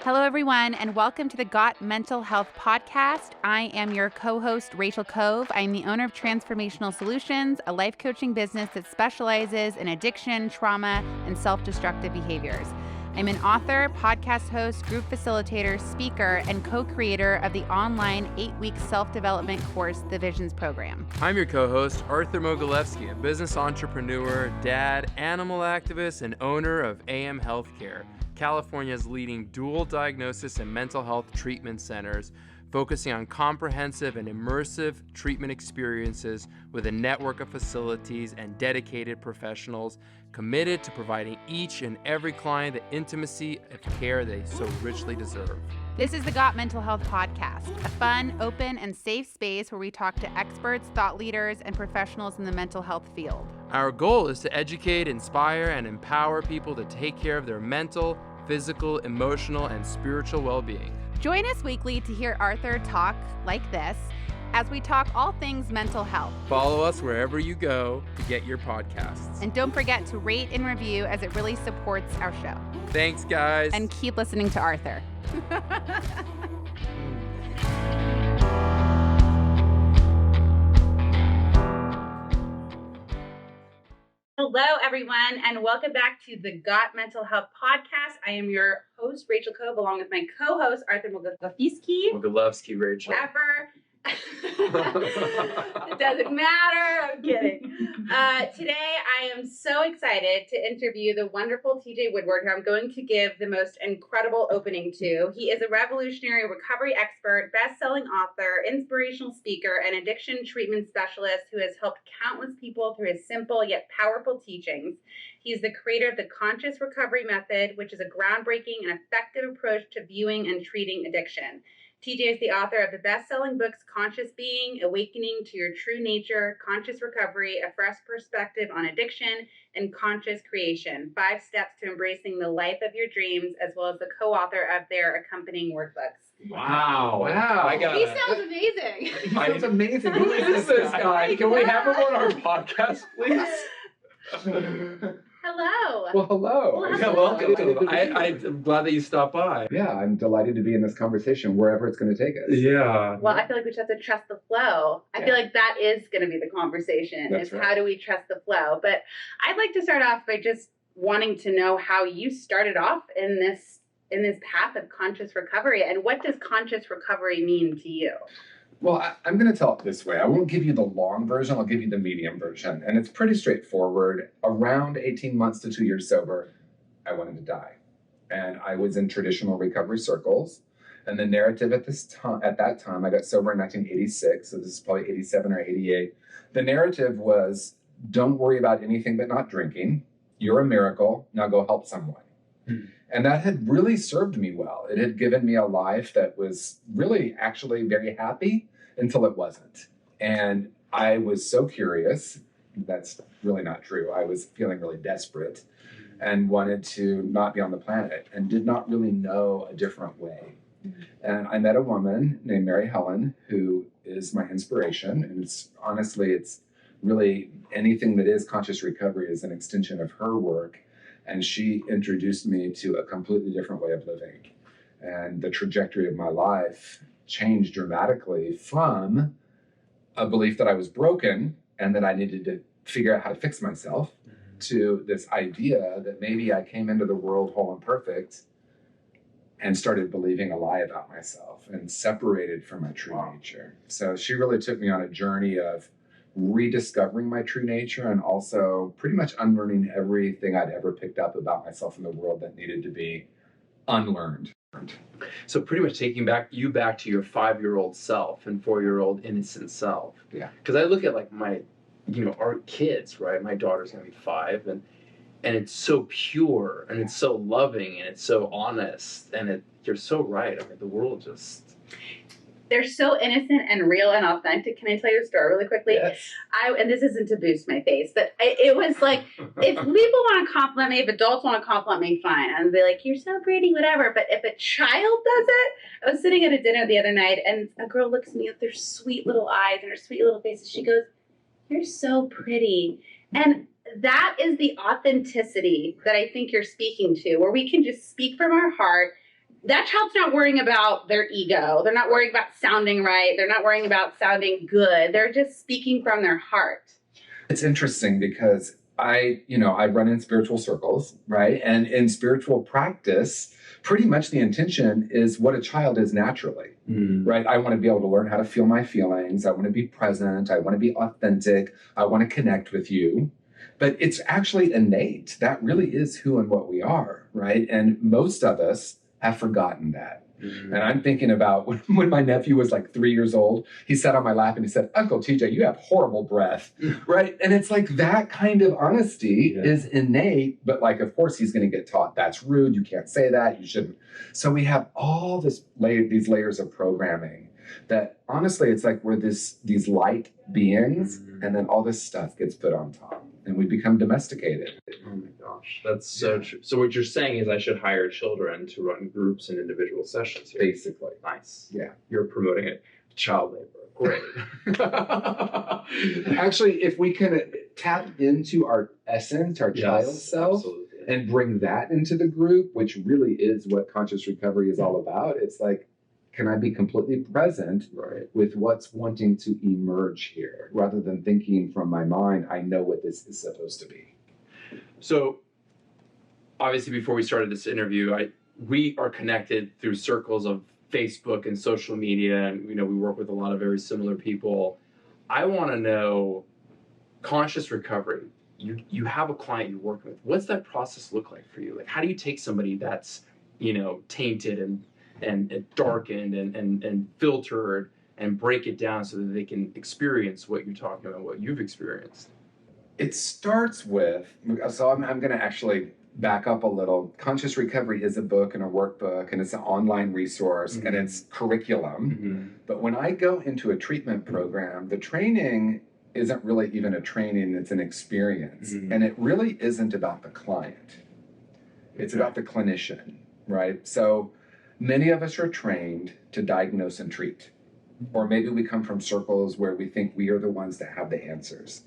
Hello, everyone, and welcome to the Got Mental Health Podcast. I am your co-host, Rachel Cove. I am the owner of Transformational Solutions, a life coaching business that specializes in addiction, trauma, and self-destructive behaviors. I'm an author, podcast host, group facilitator, speaker, and co-creator of the online 8-week self-development course, The Visions Program. I'm your co-host, Arthur Mogilevsky, a business entrepreneur, dad, animal activist, and owner of AM Healthcare, California's leading dual diagnosis and mental health treatment centers, focusing on comprehensive and immersive treatment experiences with a network of facilities and dedicated professionals committed to providing each and every client the intimacy of care they so richly deserve. This is the Got Mental Health Podcast, a fun, open, and safe space where we talk to experts, thought leaders, and professionals in the mental health field. Our goal is to educate, inspire, and empower people to take care of their mental, physical, emotional, and spiritual well-being. Join us weekly to hear Arthur talk like this as we talk all things mental health. Follow us wherever you go to get your podcasts. And don't forget to rate and review as it really supports our show. Thanks, guys. And keep listening to Arthur. Hello, everyone, and welcome back to the Got Mental Health Podcast. I am your host, Rachel Cove, along with my co-host, Arthur Mogilevsky, Rachel. Whatever. It doesn't matter. I'm kidding. Today, I am so excited to interview the wonderful TJ Woodward, who I'm going to give the most incredible opening to. He is a revolutionary recovery expert, best-selling author, inspirational speaker, and addiction treatment specialist who has helped countless people through his simple yet powerful teachings. He's the creator of the Conscious Recovery Method, which is a groundbreaking and effective approach to viewing and treating addiction. TJ is the author of the best-selling books Conscious Being, Awakening to Your True Nature, Conscious Recovery, A Fresh Perspective on Addiction, and Conscious Creation, 5 Steps to Embracing the Life of Your Dreams, as well as the co-author of their accompanying workbooks. Wow. He sounds amazing. He sounds amazing. Who is this guy? Can we have him on our podcast, please? Hello. Well, hello. Well, Yeah, welcome. I'm glad that you stopped by. Yeah, I'm delighted to be in this conversation wherever it's going to take us. Yeah. Well, I feel like we just have to trust the flow. I feel like that is going to be the conversation, That's is right. how do we trust the flow? But I'd like to start off by just wanting to know how you started off in this path of conscious recovery, and what does conscious recovery mean to you? Well, I'm going to tell it this way. I won't give you the long version. I'll give you the medium version. And it's pretty straightforward. Around 18 months to 2 years sober, I wanted to die. And I was in traditional recovery circles. And the narrative at that time, I got sober in 1986. So this is probably 87 or 88. The narrative was, don't worry about anything but not drinking. You're a miracle. Now go help someone. And that had really served me well. It had given me a life that was really actually very happy until it wasn't. And I was so curious. That's really not true. I was feeling really desperate and wanted to not be on the planet and did not really know a different way. And I met a woman named Mary Helen, who is my inspiration. And it's really anything that is conscious recovery is an extension of her work. And she introduced me to a completely different way of living. And the trajectory of my life changed dramatically from a belief that I was broken and that I needed to figure out how to fix myself to this idea that maybe I came into the world whole and perfect and started believing a lie about myself and separated from my true nature. So she really took me on a journey of rediscovering my true nature and also pretty much unlearning everything I'd ever picked up about myself in the world that needed to be unlearned. So pretty much taking you back to your 5-year-old self and 4-year-old innocent self. Yeah. Because I look at like our kids, right? My daughter's going to be 5 and it's so pure and it's so loving and it's so honest and you're so right. I mean, the world just... They're so innocent and real and authentic. Can I tell you a story really quickly? Yes. And this isn't to boost my face, but it was like, if people want to compliment me, if adults want to compliment me, fine. And be like, you're so pretty, whatever. But if a child does it, I was sitting at a dinner the other night, and a girl looks at me with their sweet little eyes and her sweet little faces. She goes, you're so pretty. And that is the authenticity that I think you're speaking to, where we can just speak from our heart, that child's not worrying about their ego. They're not worrying about sounding right. They're not worrying about sounding good. They're just speaking from their heart. It's interesting because I run in spiritual circles, right? And in spiritual practice, pretty much the intention is what a child is naturally, right? I want to be able to learn how to feel my feelings. I want to be present. I want to be authentic. I want to connect with you. But it's actually innate. That really is who and what we are, right? And most of us have forgotten that. And I'm thinking about when my nephew was like 3 years old, he sat on my lap and he said, "Uncle TJ, you have horrible breath," right? And it's like that kind of honesty is innate, but like, of course, he's going to get taught that's rude. You can't say that. You shouldn't. So we have all these layers of programming that honestly, it's like we're these light beings, and then all this stuff gets put on top. And we become domesticated. Oh my gosh, that's so true. So what you're saying is I should hire children to run groups and individual sessions here. Basically. Nice. Yeah. You're promoting it. Child labor. Great. Actually, if we can tap into our essence, our child self, absolutely. and bring that into the group, which really is what conscious recovery is all about, it's like, can I be completely present with what's wanting to emerge here, rather than thinking from my mind, I know what this is supposed to be. So, obviously, before we started this interview, we are connected through circles of Facebook and social media, and we work with a lot of very similar people. I want to know, conscious recovery. You have a client you're working with. What's that process look like for you? Like, how do you take somebody that's tainted and darkened and filtered and break it down so that they can experience what you're talking about, what you've experienced? It starts with, so I'm going to actually back up a little. Conscious Recovery is a book and a workbook, and it's an online resource, and it's curriculum. But when I go into a treatment program, the training isn't really even a training, it's an experience. And it really isn't about the client. It's about the clinician, right? So many of us are trained to diagnose and treat. Or maybe we come from circles where we think we are the ones that have the answers.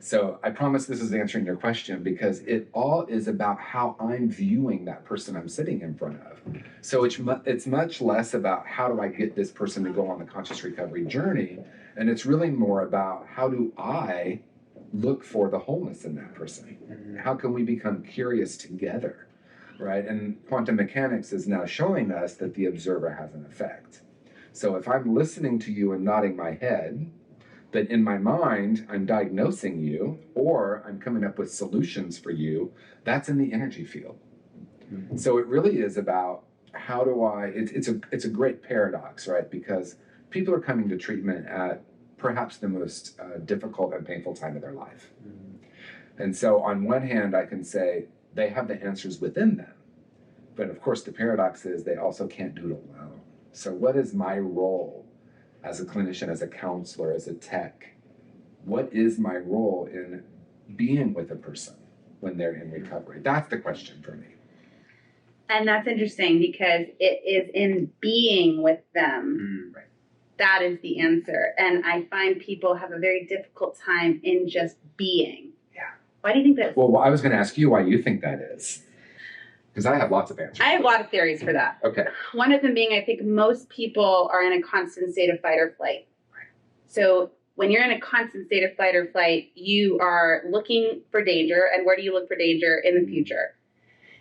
So I promise this is answering your question, because it all is about how I'm viewing that person I'm sitting in front of. So it's much less about how do I get this person to go on the conscious recovery journey, and it's really more about how do I look for the wholeness in that person? How can we become curious together, right? And quantum mechanics is now showing us that the observer has an effect. So if I'm listening to you and nodding my head, but in my mind, I'm diagnosing you, or I'm coming up with solutions for you, that's in the energy field. So it really is about how do it's a great paradox, right? Because people are coming to treatment at perhaps the most difficult and painful time of their life. And so on one hand, I can say they have the answers within them. But of course, the paradox is they also can't do it alone. So what is my role as a clinician, as a counselor, as a tech? What is my role in being with a person when they're in recovery? That's the question for me. And that's interesting because it is in being with them. Right. That is the answer. And I find people have a very difficult time in just being. Yeah. Why do you think that is? Well, I was going to ask you why you think that is. Because I have lots of answers. I have a lot of theories for that. Okay. One of them being, I think most people are in a constant state of fight or flight. Right. So when you're in a constant state of fight or flight, you are looking for danger. And where do you look for danger? In the future.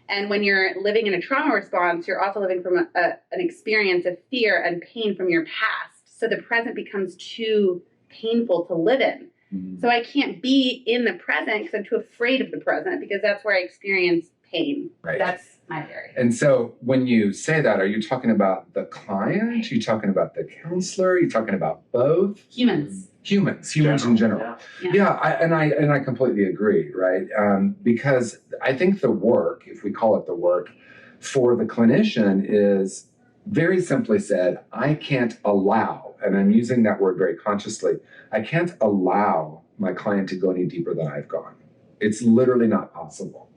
And when you're living in a trauma response, you're also living from an experience of fear and pain from your past. So the present becomes too painful to live in. So I can't be in the present because I'm too afraid of the present, because that's where I experience pain. Right. That's my theory. And so when you say that, are you talking about the client? Are you talking about the counselor? Are you talking about both? Humans. Humans in general. Yeah, I completely agree, right? Because I think the work, if we call it the work, for the clinician is very simply said, I can't allow, and I'm using that word very consciously, I can't allow my client to go any deeper than I've gone. It's literally not possible,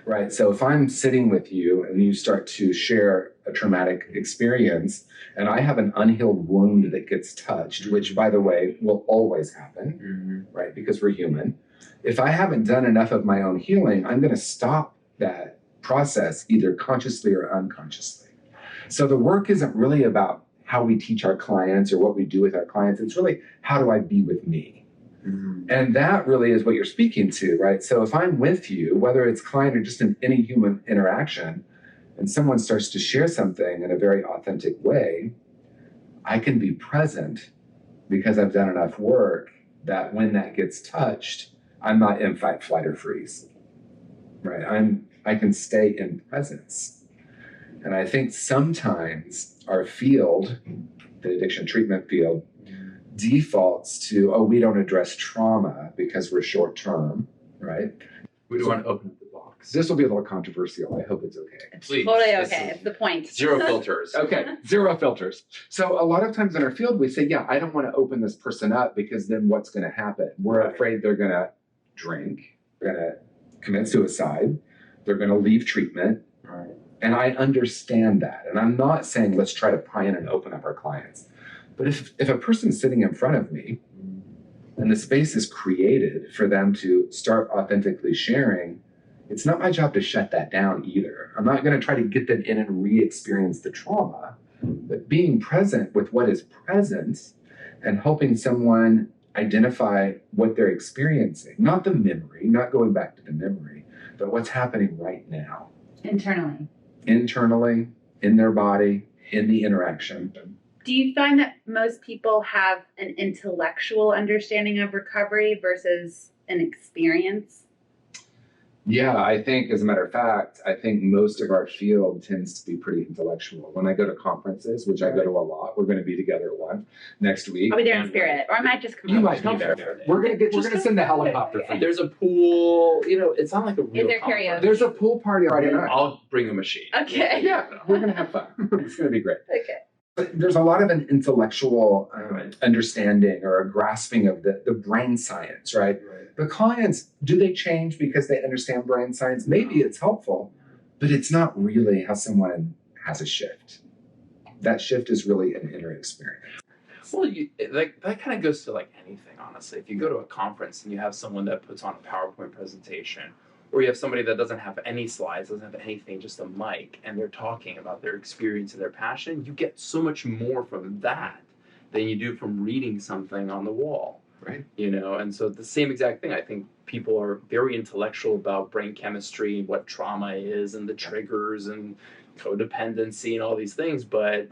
right? So if I'm sitting with you and you start to share a traumatic experience, and I have an unhealed wound that gets touched, which, by the way, will always happen, right? Because we're human. If I haven't done enough of my own healing, I'm going to stop that process either consciously or unconsciously. So the work isn't really about how we teach our clients or what we do with our clients. It's really, how do I be with me? And that really is what you're speaking to, right? So if I'm with you, whether it's client or just in any human interaction, and someone starts to share something in a very authentic way, I can be present because I've done enough work that when that gets touched, I'm not in fight, flight, or freeze, right? I can stay in presence. And I think sometimes our field, the addiction treatment field, defaults to, oh, we don't address trauma because we're short term, right? We don't want to open up the box. This will be a little controversial. I hope it's okay. It's Please. totally This okay. is It's the point. Zero filters. Okay, zero filters. So a lot of times in our field, we say, yeah, I don't want to open this person up because then what's going to happen? We're afraid they're going to drink, they're going to commit suicide, they're going to leave treatment. Right. And I understand that. And I'm not saying let's try to pry in and open up our clients. But if a person's sitting in front of me and the space is created for them to start authentically sharing, it's not my job to shut that down either. I'm not going to try to get them in and re-experience the trauma, but being present with what is present and helping someone identify what they're experiencing, not the memory, not going back to the memory, but what's happening right now. Internally, in their body, in the interaction. Do you find that most people have an intellectual understanding of recovery versus an experience? Yeah, I think, as a matter of fact, I think most of our field tends to be pretty intellectual. When I go to conferences, which I go to a lot, we're going to be together at one next week. I'll be there in spirit, or I might just come. You over. might be there. We're gonna send the helicopter for you. There's a pool. It's not like a real Is there conference. karaoke? There's a pool party Friday night. I'll bring a machine. Okay. Yeah, we're gonna have fun. It's gonna be great. Okay. But there's a lot of an intellectual understanding or a grasping of the brain science, right? The clients, do they change because they understand brain science? Maybe it's helpful, but it's not really how someone has a shift. That shift is really an inner experience. Well, that kind of goes to like anything, honestly. If you go to a conference and you have someone that puts on a PowerPoint presentation, or you have somebody that doesn't have any slides, doesn't have anything, just a mic, and they're talking about their experience and their passion, you get so much more from that than you do from reading something on the wall. Right. And so the same exact thing. I think people are very intellectual about brain chemistry and what trauma is and the triggers and codependency and all these things, but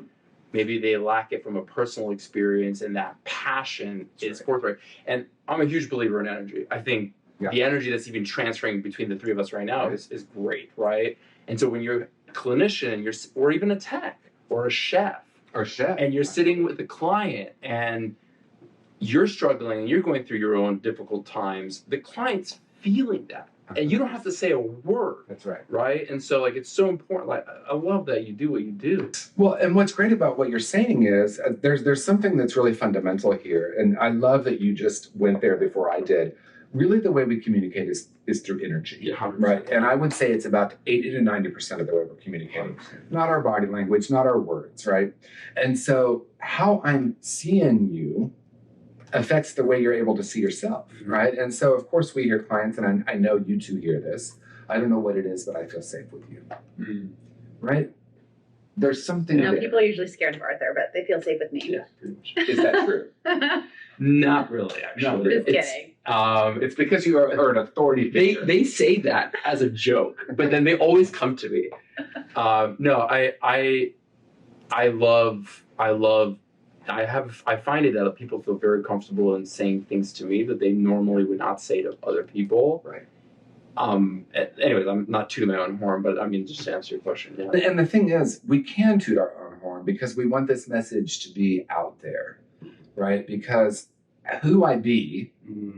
maybe they lack it from a personal experience, and that passion is forthright. And I'm a huge believer in energy. I think the energy that's even transferring between the three of us right now is great, right? And so when you're a clinician, or even a tech or a chef, and you're sitting with a client and you're struggling and you're going through your own difficult times, the client's feeling that. And you don't have to say a word. That's right. Right? And so it's so important. I love that you do what you do. Well, and what's great about what you're saying is there's something that's really fundamental here. And I love that you just went there before I did. Really, the way we communicate is through energy, right? And I would say it's about 80 to 90% of the way we're communicating. Not our body language, not our words, right? And so how I'm seeing you affects the way you're able to see yourself, right? And so, of course, we hear clients, and I know you two hear this. I don't know what it is, but I feel safe with you, right? There's something there. People are usually scared of Arthur, but they feel safe with me. Yeah, pretty much. Is that true? Not really, actually. Just kidding. It's because you are an authority figure. They say that as a joke, but then they always come to me. No, I find it that people feel very comfortable in saying things to me that they normally would not say to other people. Right. Anyways, I'm not tooting my own horn, but just to answer your question. Yeah. And the thing is, we can toot our own horn because we want this message to be out there, right? Because who I be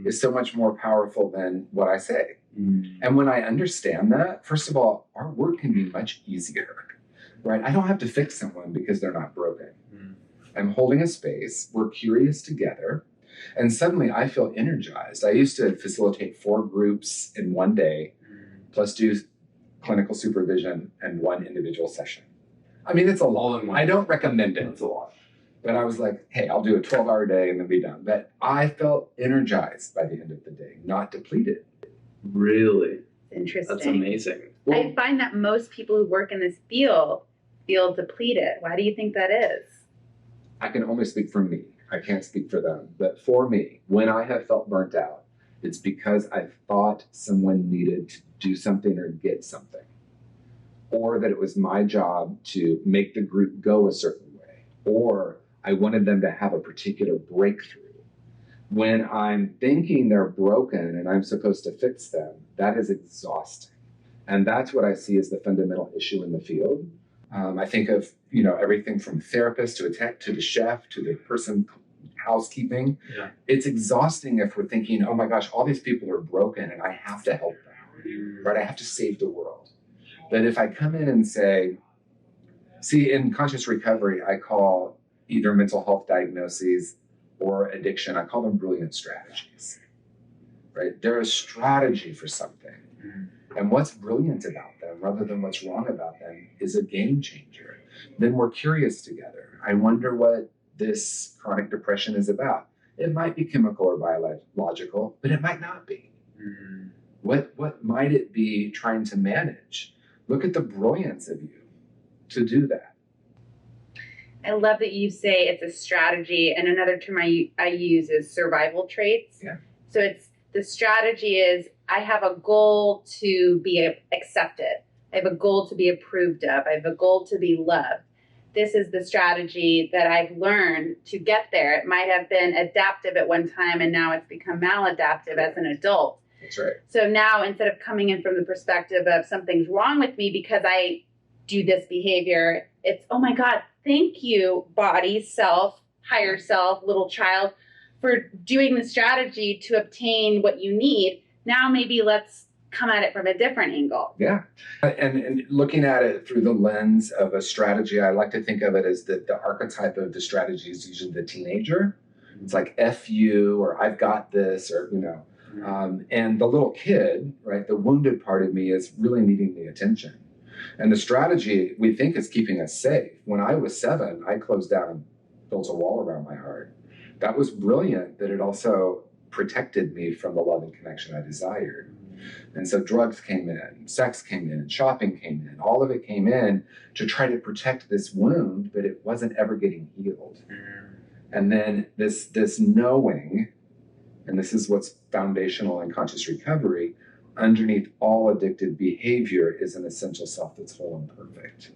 is so much more powerful than what I say. And when I understand that, first of all, our work can be much easier, right? I don't have to fix someone because they're not broken. I'm holding a space, we're curious together, and suddenly I feel energized. I used to facilitate 4 groups in one day, plus do clinical supervision and 1 individual session. It's a lot. I don't recommend it. It's a lot. But I was like, hey, I'll do a 12-hour day and then be done. But I felt energized by the end of the day, not depleted. Really? Interesting. That's amazing. I find that most people who work in this field feel depleted. Why do you think that is? I can only speak for me. I can't speak for them. But for me, when I have felt burnt out, it's because I thought someone needed to do something or get something, or that it was my job to make the group go a certain way, or I wanted them to have a particular breakthrough. When I'm thinking they're broken and I'm supposed to fix them, that is exhausting. And that's what I see as the fundamental issue in the field. I think of, everything from therapist to a tech to the chef to the person housekeeping. Yeah. It's exhausting if we're thinking, oh my gosh, all these people are broken and I have to help them, right? I have to save the world. But if I come in and say, see, in conscious recovery, I call either mental health diagnoses or addiction, I call them brilliant strategies, right? They're a strategy for something. And what's brilliant about them, rather than what's wrong about them, is a game changer. Then we're curious together. I wonder what this chronic depression is about. It might be chemical or biological, but it might not be. What might it be trying to manage? Look at the brilliance of you to do that. I love that you say it's a strategy, and another term I use is survival traits. Yeah. So the strategy is I have a goal to be accepted. I have a goal to be approved of. I have a goal to be loved. This is the strategy that I've learned to get there. It might have been adaptive at one time, and now it's become maladaptive as an adult. That's right. So now, instead of coming in from the perspective of something's wrong with me because I do this behavior, it's, oh my God, thank you, body, self, higher self, little child, for doing the strategy to obtain what you need. Now maybe let's come at it from a different angle. Yeah. And looking at it through the lens of a strategy, I like to think of it as the archetype of the strategy is usually the teenager. It's like F you, or I've got this, or, and the little kid, right, the wounded part of me is really needing the attention. And the strategy we think is keeping us safe. When I was 7, I closed down and built a wall around my heart. That was brilliant, that it also protected me from the love and connection I desired. And so drugs came in, sex came in, shopping came in, all of it came in to try to protect this wound, but it wasn't ever getting healed. And then this knowing, and this is what's foundational in conscious recovery, underneath all addictive behavior is an essential self that's whole and perfect.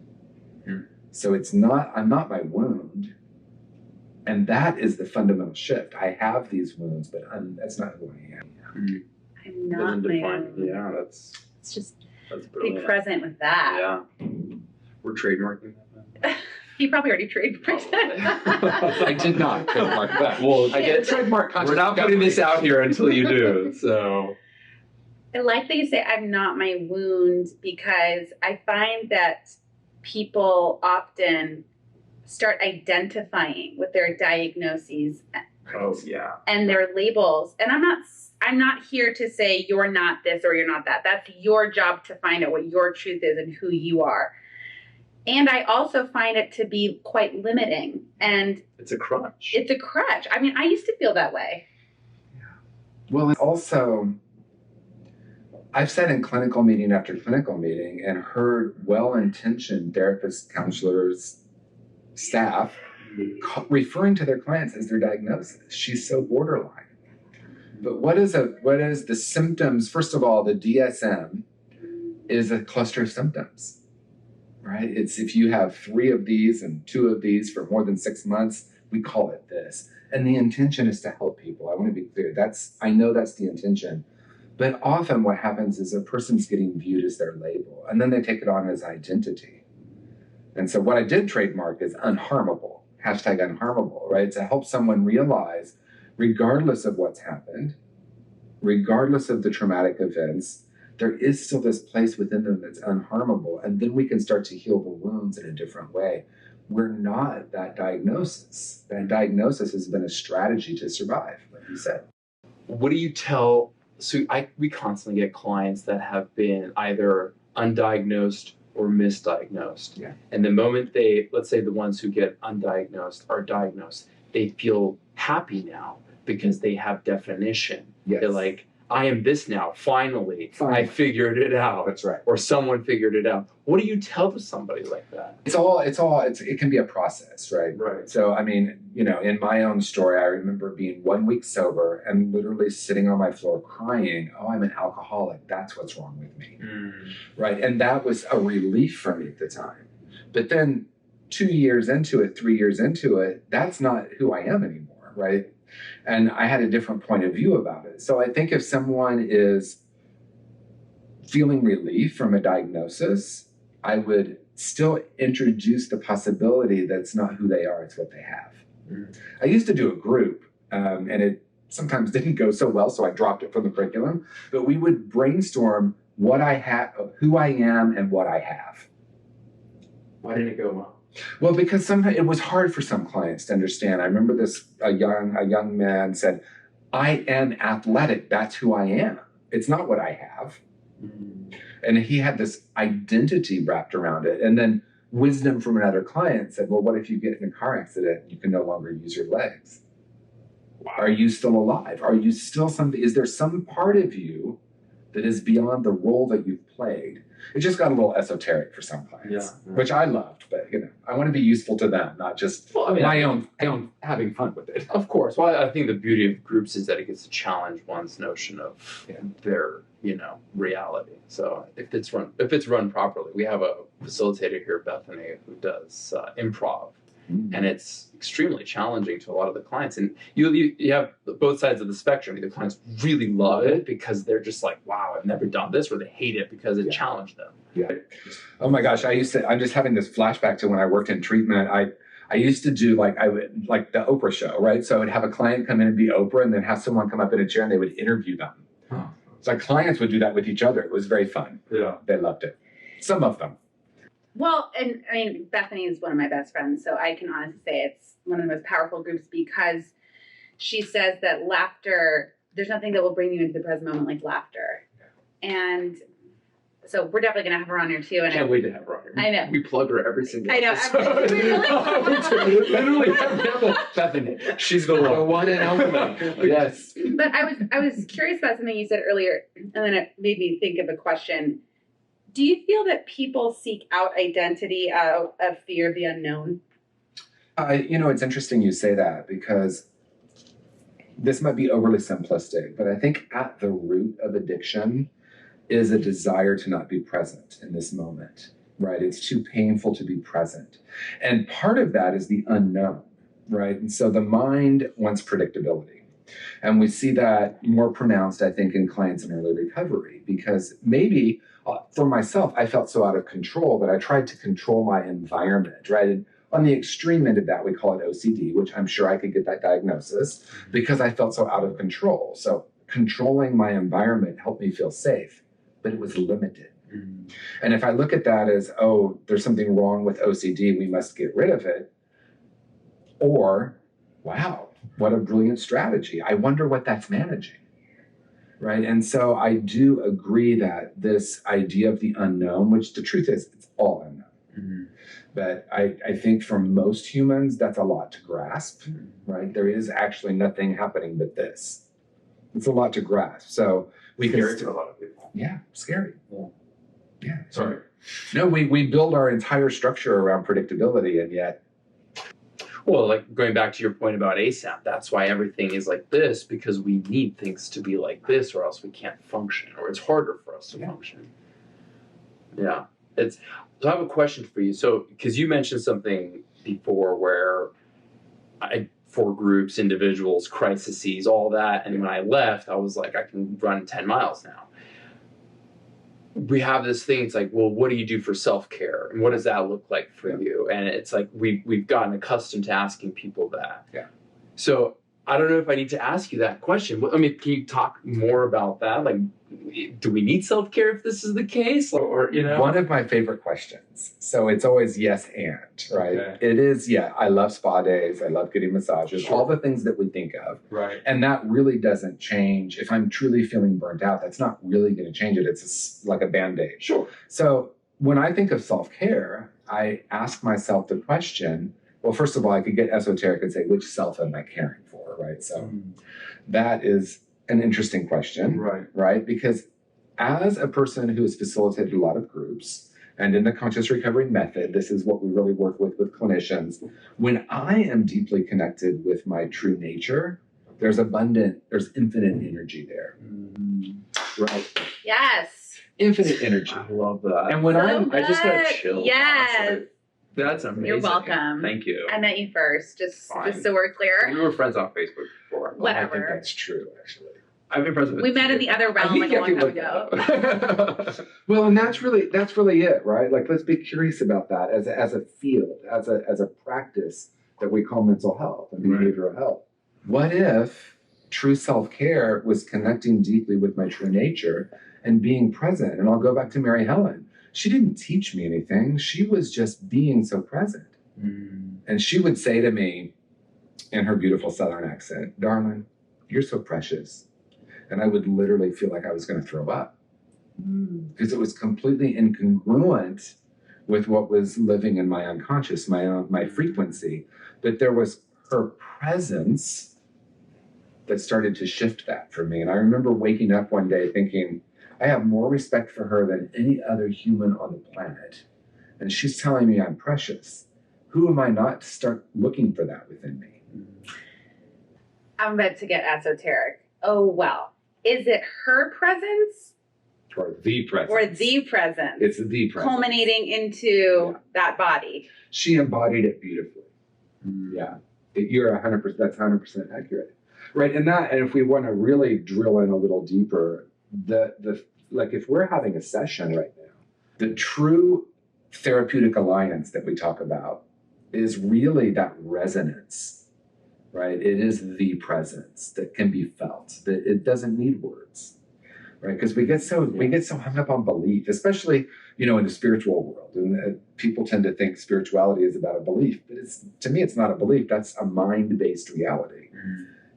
So I'm not my wound. And that is the fundamental shift. I have these wounds, but that's not who I am. I'm not my own. Yeah, It's just that's be brilliant. present with that. Yeah. We're trademarking that. He probably already trademarked it. I did not trademark that. Well, I get trademark conscious. we're not putting this out here until you do. So I like that you say I'm not my wound, because I find that people often start identifying with their diagnoses yeah. and their labels. And I'm not here to say you're not this or you're not that. That's your job to find out what your truth is and who you are. And I also find it to be quite limiting. And It's a crutch. it's a crutch. I mean, I used to feel that way. Well, and also, I've sat in clinical meeting after clinical meeting and heard well-intentioned therapists, counselors, staff referring to their clients as their diagnosis. She's so borderline. But what is the symptoms? First of all, the DSM is a cluster of symptoms, right? It's if you have 3 of these and 2 of these for more than 6 months, we call it this. And the intention is to help people. I want to be clear. I know that's the intention. But often what happens is a person's getting viewed as their label, and then they take it on as identity. And so what I did trademark is unharmable, #unharmable, right? To help someone realize, regardless of what's happened, regardless of the traumatic events, there is still this place within them that's unharmable. And then we can start to heal the wounds in a different way. We're not that diagnosis. That diagnosis has been a strategy to survive, like you said. What do you tell? So we constantly get clients that have been either undiagnosed or misdiagnosed. Yeah. And the moment let's say the ones who get undiagnosed are diagnosed, they feel happy now because they have definition. Yes. They're like, I am this now. Finally, Finally. I figured it out. That's right. Or someone figured it out. What do you tell to somebody like that? It can be a process, right? Right. So, I mean, in my own story, I remember being 1 week sober and literally sitting on my floor crying, oh, I'm an alcoholic. That's what's wrong with me. Right. And that was a relief for me at the time. But then 2 years into it, 3 years into it, that's not who I am anymore. Right. And I had a different point of view about it. So I think if someone is feeling relief from a diagnosis, I would still introduce the possibility that it's not who they are, it's what they have. I used to do a group, and it sometimes didn't go so well, so I dropped it from the curriculum. But we would brainstorm what I have, who I am, and what I have. Why didn't it go well? Well, because sometimes it was hard for some clients to understand. I remember a young man said, I am athletic. That's who I am. It's not what I have. And he had this identity wrapped around it. And then wisdom from another client said, well, what if you get in a car accident and you can no longer use your legs? Are you still alive? Are you still something? Is there some part of you that is beyond the role that you've played? It just got a little esoteric for some clients, which I loved, but I want to be useful to them, not just my own having fun with it. Of course. Well, I think the beauty of groups is that it gets to challenge one's notion of their, reality. So if it's run properly, we have a facilitator here, Bethany, who does improv. And it's extremely challenging to a lot of the clients. And you have both sides of the spectrum. The clients really love it because they're just like, wow, I've never done this, or they hate it because it challenged them. Yeah. Oh my gosh. I'm just having this flashback to when I worked in treatment. I used to do like the Oprah show, right? So I would have a client come in and be Oprah and then have someone come up in a chair and they would interview them. Oh. So clients would do that with each other. It was very fun. Yeah. They loved it. Some of them. Well, and I mean, Bethany is one of my best friends, so I can honestly say it's one of the most powerful groups because she says that laughter, there's nothing that will bring you into the present moment like laughter. And so we're definitely going to have her on here too. And Can't wait to have her on here. I know. We plug her every single episode. Literally every Bethany. She's the one and only. Yes. But I was curious about something you said earlier, and then it made me think of a question. Do you feel that people seek out identity out of fear of the unknown? It's interesting you say that because this might be overly simplistic, but I think at the root of addiction is a desire to not be present in this moment, right? It's too painful to be present. And part of that is the unknown, right? And so the mind wants predictability. And we see that more pronounced, I think, in clients in early recovery because maybe for myself, I felt so out of control that I tried to control my environment, right? And on the extreme end of that, we call it OCD, which I'm sure I could get that diagnosis because I felt so out of control. So controlling my environment helped me feel safe, but it was limited. And if I look at that as, oh, there's something wrong with OCD, we must get rid of it. Or, wow, what a brilliant strategy. I wonder what that's managing. Right. And so I do agree that this idea of the unknown, which the truth is, it's all unknown. But I think for most humans, that's a lot to grasp. Right. There is actually nothing happening but this. It's a lot to grasp. So we can scary for a lot of people. Yeah, scary. Yeah. Sorry. No, we build our entire structure around predictability, and yet. Well, like going back to your point about ASAP, that's why everything is like this, because we need things to be like this or else we can't function, or it's harder for us to function. Yeah. So I have a question for you. So, because you mentioned something before where for groups, individuals, crises, all that. And when I left, I was like, I can run 10 miles now. We have this thing, it's like, well, what do you do for self-care? And what does that look like for you? And it's like, we've gotten accustomed to asking people that. Yeah. So I don't know if I need to ask you that question. I mean, can you talk more about that? Like, do we need self-care if this is the case? Or One of my favorite questions. So it's always yes and, right? Okay. It is, I love spa days. I love getting massages, all the things that we think of. Right. And that really doesn't change. If I'm truly feeling burnt out, that's not really going to change it. It's like a Band-Aid. Sure. So when I think of self-care, I ask myself the question, well, first of all, I could get esoteric and say, which self am I caring for, right? So that is an interesting question, right? Because as a person who has facilitated a lot of groups, and in the conscious recovery method, this is what we really work with clinicians. When I am deeply connected with my true nature, there's infinite energy there. Right? Yes. Infinite energy. I love that. And when I just got chills. Yes. Honestly. That's amazing. You're welcome. Thank you. I met you first, just Fine. so we're clear. We were friends on Facebook before. Whatever. I think that's true, actually. I've been friends with We met in the other realm like a long time ago. Well, and that's really it, right? Like, let's be curious about that as a field, as a practice that we call mental health and behavioral health. What if true self-care was connecting deeply with my true nature and being present? And I'll go back to Mary Helen. She didn't teach me anything. She was just being so present. And she would say to me in her beautiful Southern accent, "Darling, you're so precious." And I would literally feel like I was going to throw up because it was completely incongruent with what was living in my unconscious, my frequency. But there was her presence that started to shift that for me. And I remember waking up one day thinking, I have more respect for her than any other human on the planet. And she's telling me I'm precious. Who am I not to start looking for that within me? I'm about to get esoteric. Oh, well. Is it her presence? Or the presence. Or the presence. It's the presence. Culminating into that body. She embodied it beautifully. Yeah. You're 100%, that's 100% accurate. Right, and if we want to really drill in a little deeper, like if we're having a session right now, the true therapeutic alliance that we talk about is really that resonance. Right? It is the presence that can be felt, that it doesn't need words, right? Because we get so hung up on belief, especially, in the spiritual world. And people tend to think spirituality is about a belief, but to me, it's not a belief. That's a mind-based reality.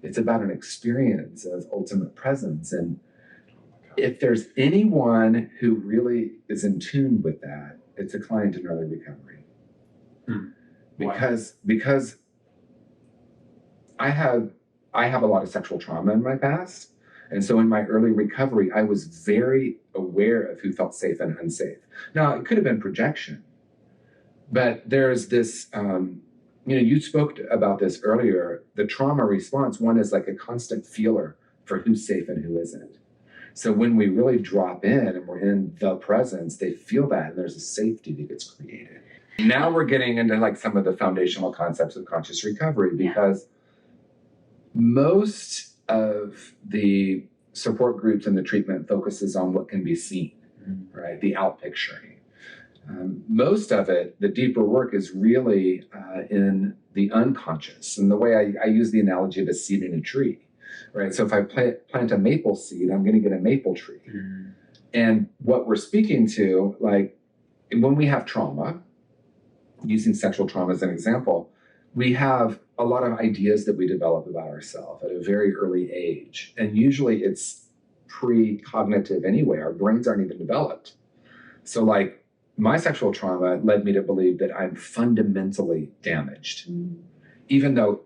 It's about an experience of ultimate presence. And if there's anyone who really is in tune with that, it's a client in early recovery. Because I have a lot of sexual trauma in my past. And so in my early recovery, I was very aware of who felt safe and unsafe. Now, it could have been projection, but there's this, you spoke about this earlier, the trauma response, one is like a constant feeler for who's safe and who isn't. So when we really drop in and we're in the presence, they feel that and there's a safety that gets created. Now we're getting into like some of the foundational concepts of conscious recovery because most of the support groups and the treatment focuses on what can be seen, right? The outpicturing. Most of it, the deeper work is really in the unconscious. And the way I use the analogy of a seed in a tree, right? So if I plant a maple seed, I'm going to get a maple tree. And what we're speaking to, like when we have trauma, using sexual trauma as an example, we have a lot of ideas that we develop about ourselves at a very early age. And usually it's pre-cognitive anyway. Our brains aren't even developed. So like my sexual trauma led me to believe that I'm fundamentally damaged, even though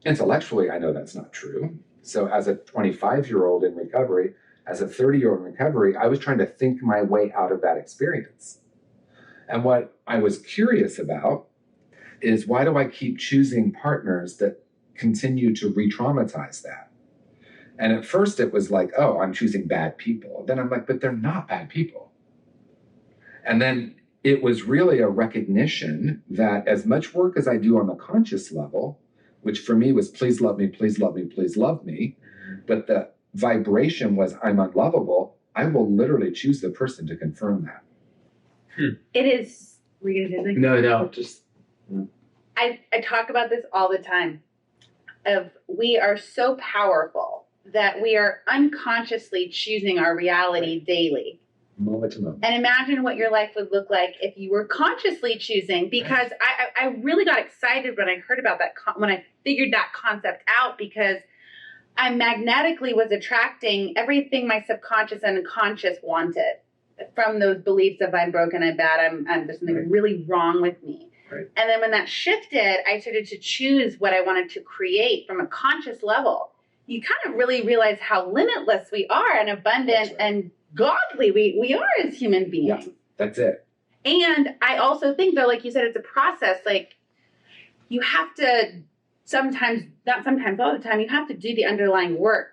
intellectually I know that's not true. So as a 25-year-old in recovery, as a 30-year-old in recovery, I was trying to think my way out of that experience. And what I was curious about is why do I keep choosing partners that continue to re-traumatize that? And at first it was like, oh, I'm choosing bad people. Then I'm like, but they're not bad people. And then it was really a recognition that as much work as I do on the conscious level, which for me was please love me, please love me, please love me, but the vibration was I'm unlovable, I will literally choose the person to confirm that. It is, were you going to say something? No, just... I talk about this all the time, of we are so powerful that we are unconsciously choosing our reality daily. Moment to moment. And imagine what your life would look like if you were consciously choosing, because I really got excited when I heard about that, when I figured that concept out, because I magnetically was attracting everything my subconscious and unconscious wanted from those beliefs of I'm broken, I'm bad, there's something really wrong with me. Right. And then when that shifted, I started to choose what I wanted to create from a conscious level. you kind of really realize how limitless we are and abundant and godly we are as human beings. Yeah, that's it. And I also think, though, like you said, it's a process. Like, you have to sometimes, not sometimes, all the time, you have to do the underlying work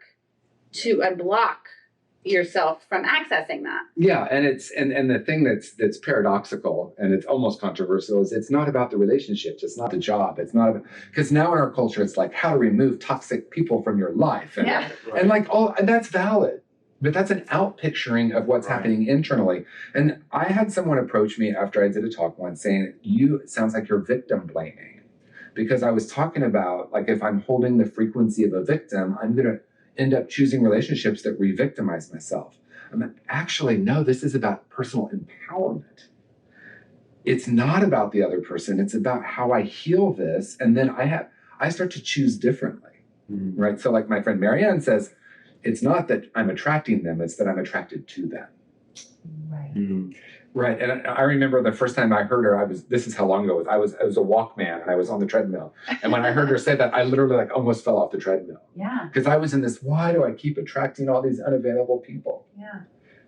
to unblock yourself from accessing that. Yeah, and it's and the thing that's paradoxical and it's almost controversial is it's not about the relationships, it's not the job, it's not about, because now in our culture it's like how to remove toxic people from your life, and and like and that's valid, but that's an outpicturing of what's happening internally. And I had someone approach me after I did a talk once saying, it sounds like you're victim blaming, because I was talking about, like, if I'm holding the frequency of a victim, I'm going to end up choosing relationships that re-victimize myself. I'm like, actually, no, this is about personal empowerment. It's not about the other person. It's about how I heal this. And then I start to choose differently, right? So like my friend Marianne says, it's not that I'm attracting them, it's that I'm attracted to them. Right. Mm-hmm. Right. And I remember the first time I heard her, this is how long ago it was. I was a Walkman and I was on the treadmill. And when I heard her say that, I literally like almost fell off the treadmill. Yeah. Because I was in this, why do I keep attracting all these unavailable people? Yeah.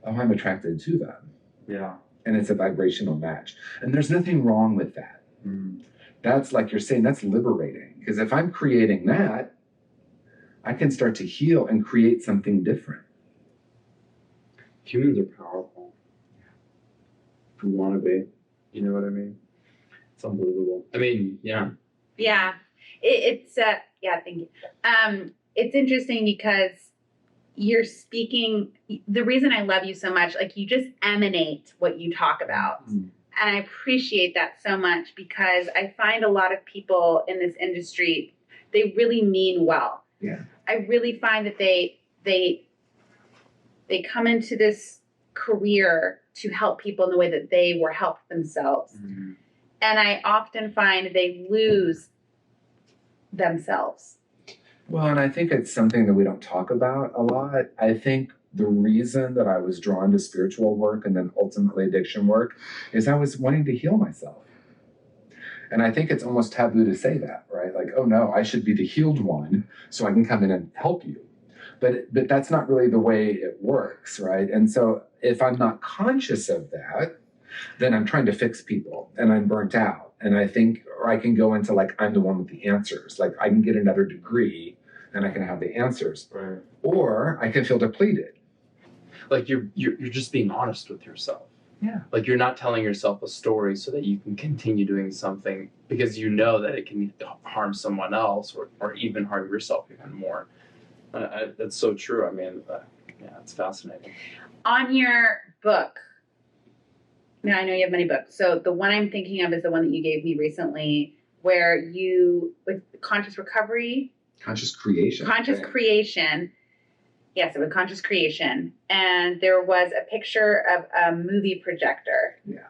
Oh, I'm attracted to them. Yeah. And it's a vibrational match. And there's nothing wrong with that. That's, like you're saying, that's liberating. Because if I'm creating that, I can start to heal and create something different. Humans are powerful. If we want to be, you know what I mean? It's unbelievable. I mean, yeah. Yeah. It's yeah, thank you. It's interesting because you're speaking, the reason I love you so much, like, you just emanate what you talk about. And I appreciate that so much, because I find a lot of people in this industry, they really mean well. Yeah. I really find that they come into this career to help people in the way that they were helped themselves. And I often find they lose themselves. Well, and I think it's something that we don't talk about a lot. I think the reason that I was drawn to spiritual work and then ultimately addiction work is I was wanting to heal myself. And I think it's almost taboo to say that, right? Like, oh no, I should be the healed one so I can come in and help you. But that's not really the way it works, right? And so if I'm not conscious of that, then I'm trying to fix people and I'm burnt out. And I think, or I can go into like, I'm the one with the answers. Like, I can get another degree and I can have the answers. Right. Or I can feel depleted. Like you're just being honest with yourself. Yeah. Like, you're not telling yourself a story so that you can continue doing something because you know that it can harm someone else or even harm yourself even more. That's so true. I mean, yeah, it's fascinating. On your book, now I know you have many books, so the one I'm thinking of is the one that you gave me recently, where you, with conscious recovery, Conscious creation. Creation. Yes, it was conscious creation. And there was a picture of a movie projector. Yeah.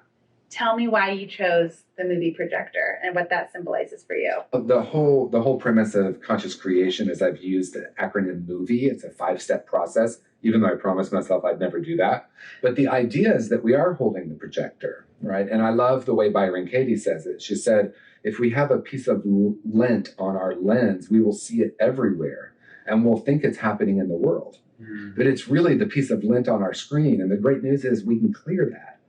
Tell me why you chose the movie projector and what that symbolizes for you. The whole premise of conscious creation is I've used the acronym MOVIE. It's a 5-step process, even though I promised myself I'd never do that. But the idea is that we are holding the projector, right? And I love the way Byron Katie says it. She said, if we have a piece of lint on our lens, we will see it everywhere and we'll think it's happening in the world. But it's really the piece of lint on our screen. And the great news is we can clear that.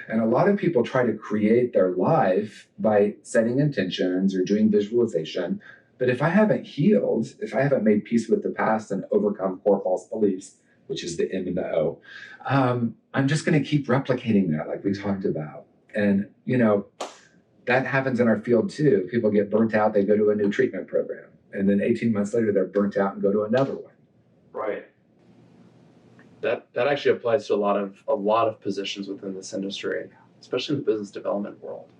And a lot of people try to create their life by setting intentions or doing visualization. But if I haven't healed, if I haven't made peace with the past and overcome core false beliefs, which is the M and the O, I'm just going to keep replicating that like we talked about. And, you know, that happens in our field too. People get burnt out, they go to a new treatment program. And then 18 months later, they're burnt out and go to another one. Right. That actually applies to a lot of positions within this industry, especially in the business development world.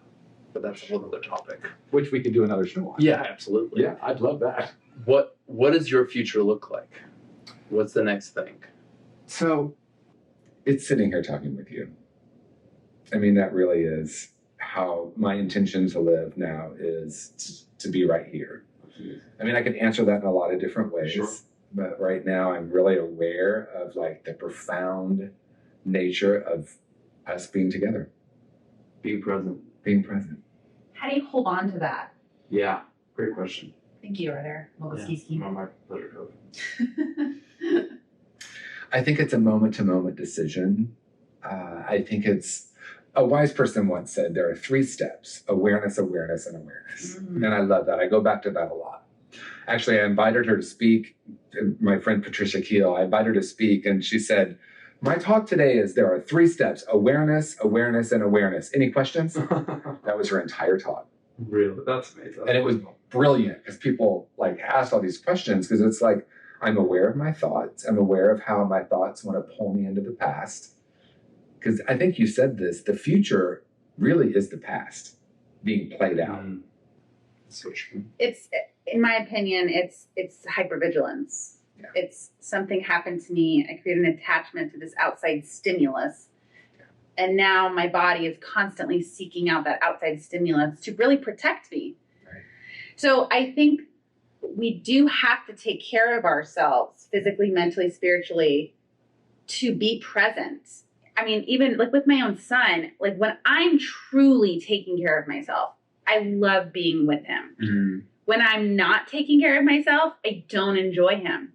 But that's a whole other topic. Which we could do another show on. Yeah, absolutely. Yeah, I'd love that. What does your future look like? What's the next thing? So it's sitting here talking with you. I mean, that really is how my intention to live now is to be right here. I mean, I could answer that in a lot of different ways. Sure. But right now I'm really aware of like the profound nature of us being together. Being present. Being present. How do you hold on to that? Yeah, great question. Thank you, Arthur. My pleasure, Coach. I think it's a moment-to-moment decision. I think it's, a wise person once said, there are 3 steps: awareness, awareness, and awareness. Mm-hmm. And I love that. I go back to that a lot. Actually, I invited her to speak, my friend Patricia Keel, I invited her to speak, and she said, my talk today is there are 3 steps: awareness, awareness, and awareness. Any questions? That was her entire talk. Really? That's amazing. And it was brilliant because people like asked all these questions, because it's like, I'm aware of my thoughts. I'm aware of how my thoughts want to pull me into the past. Because I think you said this, the future really is the past being played out. So true. It's, in my opinion, it's hypervigilance. Yeah. It's something happened to me. I created an attachment to this outside stimulus. And now my body is constantly seeking out that outside stimulus to really protect me. Right. So I think we do have to take care of ourselves physically, mentally, spiritually, to be present. I mean, even like with my own son, like when I'm truly taking care of myself, I love being with him. Mm-hmm. When I'm not taking care of myself, I don't enjoy him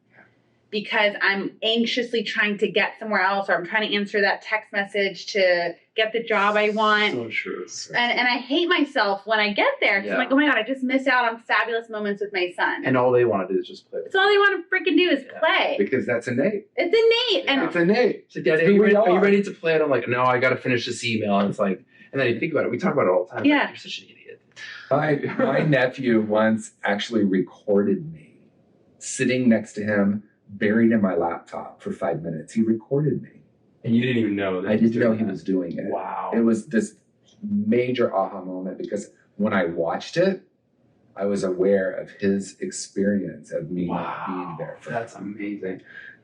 because I'm anxiously trying to get somewhere else, or I'm trying to answer that text message to get the job I want. So true. And I hate myself when I get there because I'm like, oh my God, I just missed out on fabulous moments with my son. And all they want to do is just play. It's all they want to freaking do is play. Because that's innate. It's innate. Yeah. And It's innate. So, Dad, are you ready to play it? I'm like, no, I got to finish this email. And it's like, and then you think about it. We talk about it all the time. Yeah. Like, you're such an idiot. My nephew once actually recorded me sitting next to him, buried in my laptop for 5 minutes. He recorded me. And you didn't even know that. I didn't know he was doing it. Wow. It was this major aha moment because when I watched it, I was aware of his experience of me being there for That's him. amazing.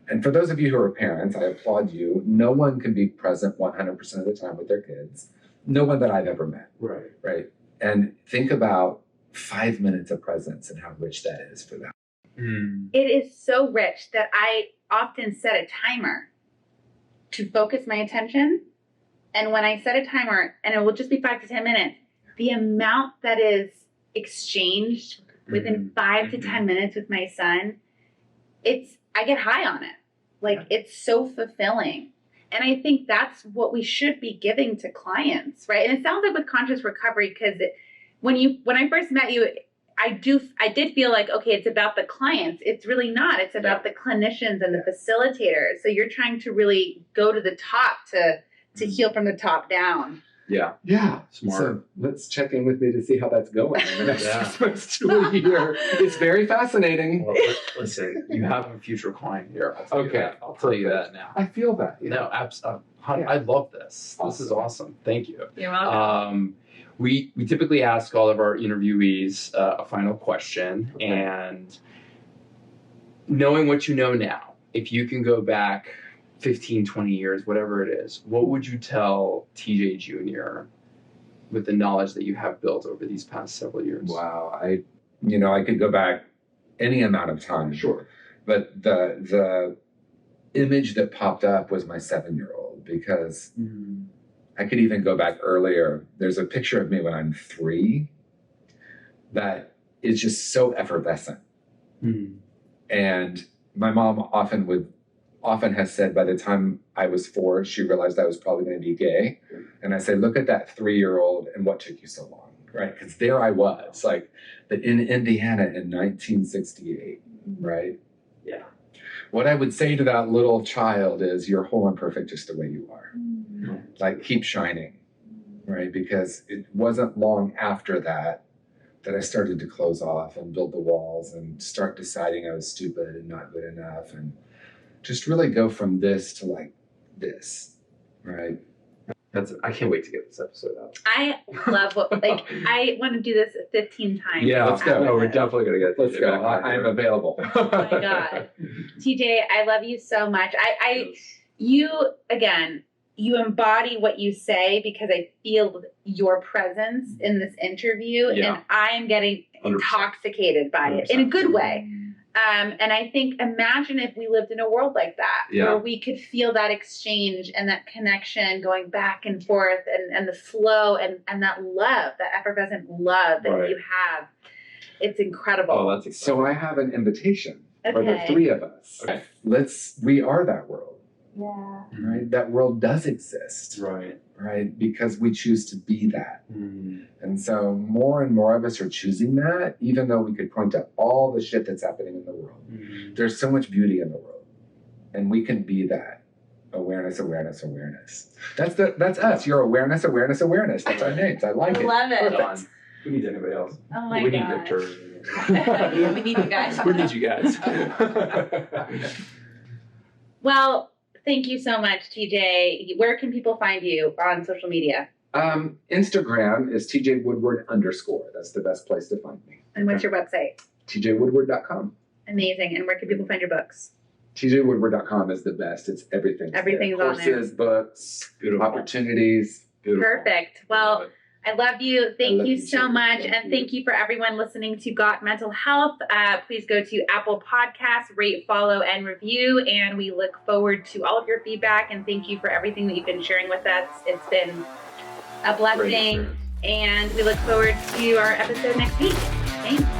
And for those of you who are parents, I applaud you. No one can be present 100% of the time with their kids. No one that I've ever met, Right. right? And think about 5 minutes of presence and how rich that is for them. it is so rich that I often set a timer to focus my attention. And when I set a timer, and it will just be 5 to 10 minutes, the amount that is exchanged within 5 to 10 minutes with my son, I get high on it. Like, it's so fulfilling. And I think that's what we should be giving to clients, right? And it sounds like with conscious recovery, because when I first met you, I did feel like, okay, it's about the clients. It's really not. It's about the clinicians and the facilitators. So you're trying to really go to the top to heal from the top down. Yeah. Yeah. Smart. So let's check in with me to see how that's going in the next Yeah. 6 months to a year. It's very fascinating. Well, listen, you have a future client here. I'll tell you that now. I feel that. Yeah. No, absolutely. I love this. Awesome. This is awesome. Thank you. You're welcome. We typically ask all of our interviewees a final question, and knowing what you know now, if you can go back 15, 20 years, whatever it is, what would you tell TJ Jr. with the knowledge that you have built over these past several years? Wow. I could go back any amount of time. Sure. But the image that popped up was my 7-year-old, because I could even go back earlier. There's a picture of me when I'm 3 that is just so effervescent. And my mom often has said by the time I was 4, she realized I was probably going to be gay. And I say, look at that 3-year-old and what took you so long, right? Because there I was, like in Indiana in 1968, right? Yeah. What I would say to that little child is, you're whole and perfect just the way you are. Like, keep shining, right? Because it wasn't long after that I started to close off and build the walls and start deciding I was stupid and not good enough, and just really go from this to like this, right? I can't wait to get this episode out. I love I want to do this 15 times. Yeah, let's go. No, we're definitely going to get Let's TJ go. back on I'm here. available. Oh my God. TJ, I love you so much. You embody what you say, because I feel your presence in this interview, Yeah. and I am getting 100%. intoxicated by it in a good way. And I think, imagine if we lived in a world like that, where we could feel that exchange and that connection going back and forth, and the flow and that love, that effervescent love that Right. you have. It's incredible. Oh, that's exciting. So I have an invitation for the Okay. three of us. Okay. We are that world, Yeah. right? That world does exist, Right. right? Because we choose to be that. And so more and more of us are choosing that, even though we could point to all the shit that's happening in the world. There's so much beauty in the world. And we can be that. Awareness, awareness, awareness. That's us. Your awareness, awareness, awareness. That's our names. I like I it. love it. Perfect. Who needs anybody else? Oh my we gosh. need Victor. Yeah, we need you guys. We need you guys. Well, thank you so much, TJ. Where can people find you on social media? Instagram is TJ Woodward _. That's the best place to find me. And what's your website? TJWoodward.com. Amazing. And where can people find your books? TJWoodward.com is the best. It's everything. Everything's on there. Courses, books, Beautiful. opportunities. Beautiful. Perfect. Well, I love you. Thank love you you so too. much. Thank And you. thank you for everyone listening to Got Mental Health. Please go to Apple Podcasts, rate, follow, and review. And we look forward to all of your feedback. And thank you for everything that you've been sharing with us. It's been a Great blessing. experience. And we look forward to our episode next week. Thanks.